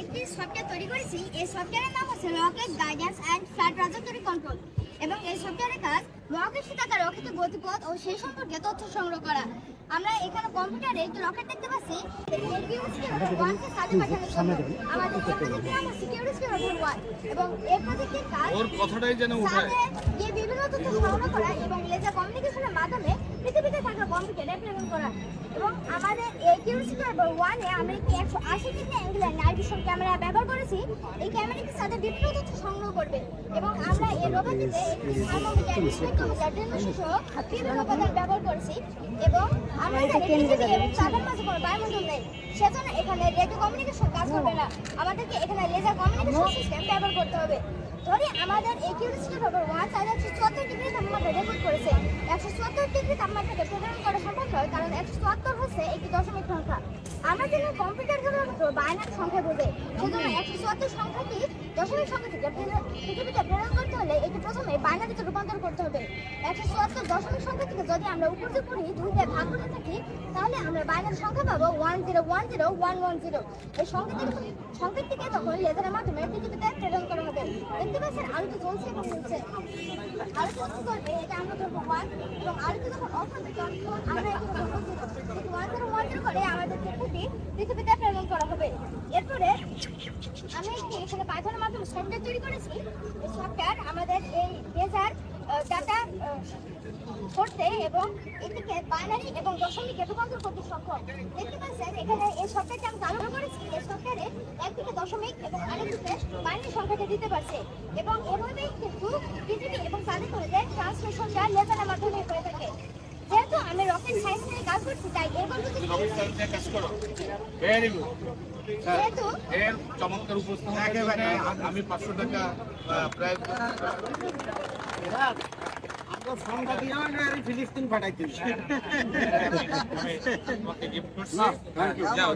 একটি সফটওয়্যার তৈরি করেছি। এই সফটওয়্যারের নাম হচ্ছে rocket guidance and flight trajectory control এবং এই সফটওয়্যারের কাজ রকেট সীতাকার রকেটের গতিপথ ও সেই সম্পর্কে তথ্য সংগ্রহ করা। আমরা এখানে কম্পিউটারে একটি রকেট দেখতে পাচ্ছি। আমাদের প্রজেক্টের নাম হচ্ছে কিউরিওসিটি রকেট 1 এবং এই প্রজেক্টের কাজ ওর কথাটাই যেন উঠায় যে বিভিন্ন তথ্য সংগ্রহ করা এবং লেজার কমিউনিকেশনের মাধ্যমে পৃথিবীতে থাকা কম্পিউটারে প্রেরণ করা। এবং আমাদের এই কিউরিওসিটি রকেট 1 এ আমরা একটি 180 ডিগ্রি অ্যাঙ্গেলের নাইট ভিশন ক্যামেরা ব্যবহার করেছি। এই ক্যামেরাটি সাথে বিভিন্ন তথ্য সংগ্রহ করবে এবং আমরা এই রোবটটিতে একটি থার্মোমিটার, স্পেকট্রোমিটার, টেনমিটার সহ বিভিন্ন উপাদান ব্যবহার করেছি এবং আমরা এবং তাদের মাঝে কোনো বায়ুমণ্ডল নেই, সেজন্য এখানে রেডিও কমিউনিকেশন কাজ করবে না। আমাদেরকে এখানে লেজার কমিউনিকেশন সিস্টেম ব্যবহার করতে হবে। ধরি আমাদের এই কিউরিওসিটি রকেট 1 174 ডিগ্রি তাপমাত্রা রেকর্ড করেছে। 174 ডিগ্রি তাপমাত্রাকে প্রেরণ করা সম্ভব নয়, কারণ 174 হচ্ছে একটি দশমিক সংখ্যা। আমরা জানি কম্পিউটার সাধারণত বাইনারি সংখ্যা বোঝে, সেজন্য 174 সংখ্যাটি দশমিক সংখ্যা থেকে পৃথিবীতে প্রেরণ করতে হলে এটি প্রথমে বাইনারিতে রূপান্তর করতে হবে। 174 দশমিক সংখ্যা থেকে যদি আমরা উপরে করি 2 দিয়ে ভাগ করে থাকি, তাহলে আমরা বাইনারি সংখ্যা পাবো 1010110। এই সংখ্যাটিকে তখন লেজারের মাধ্যমে পৃথিবীতে প্রেরণ করা হবে। দেখতে পাচ্ছেন আলোটি জ্বলছে এবং জ্বলছে। আলোটি অফ করবে, এটা আমরা ধরবো 1 এবং আলোটি যখন অফ হবে তখন আমরা এখানে ধরবো 0। 1010 করে আমাদের চিত্রটি পৃথিবীতে প্রেরণ করা হবে। এরপরে আমি এখানে পাইথনের মাধ্যমে সফটওয়্যার তৈরি করেছি। এই সফটওয়্যার আমাদের এই লেজার ডাটা করতে এবং এটিকে বাইনারি এবং দশমিকে রূপান্তর করতে সক্ষম। দেখতে পাচ্ছেন এখানে এই সফটওয়্যারটি আমি চালু করেছি। এই সফটওয়্যারে একদিকে দশমিক এবং আরেকদিকে বাইনারি সংখ্যাটা দিতে পারছে এবং এভাবেই কিন্তু পৃথিবী এবং চাঁদের মধ্যে ট্রান্সলেশনটা লেজারের মাধ্যমে হয়ে থাকে। যেহেতু আমি রকেট সায়েন্স নিয়ে কাজ করছি, তাই এর কাজ করো। Very good. যেহেতু এর চমৎকার উপস্থাপনের জন্য আমি 500 টাকা প্রায় আমরা সংখ্যা দিয়ে ফিলিস্তিন পাঠাইছি। তোমাকে গিফট করছি। যাও।